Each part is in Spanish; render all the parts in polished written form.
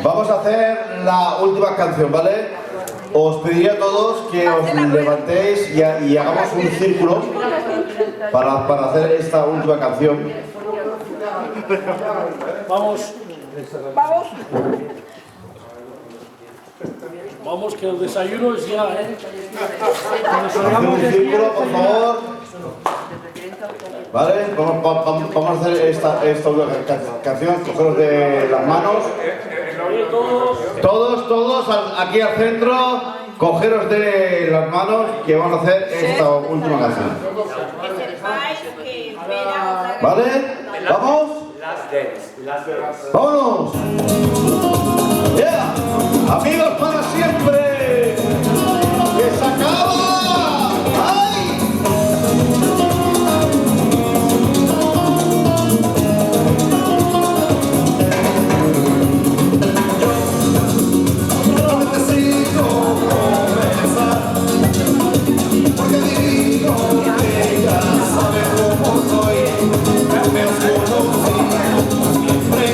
Vamos a hacer la última canción, ¿vale? Os pediría a todos que os levantéis y hagamos un círculo para hacer esta última canción. Vamos. Vamos. Vamos, que el desayuno es ya, ¿eh? Hacemos un círculo, por favor. ¿Vale? Vamos a hacer esta última canción. Cogeros de las manos. Todos aquí al centro. Cogeros de las manos que vamos a hacer esta última canción. ¿Vale? ¿Vamos? ¡Vámonos! ¡Yeah! ¡Amigos para siempre! ¡Que se acaba! ¡Ay! No necesito comenzar, porque digo que ya sabe cómo soy. Me has conocido siempre.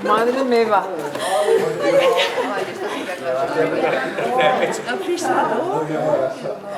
Madre meva. Ha prisa, no?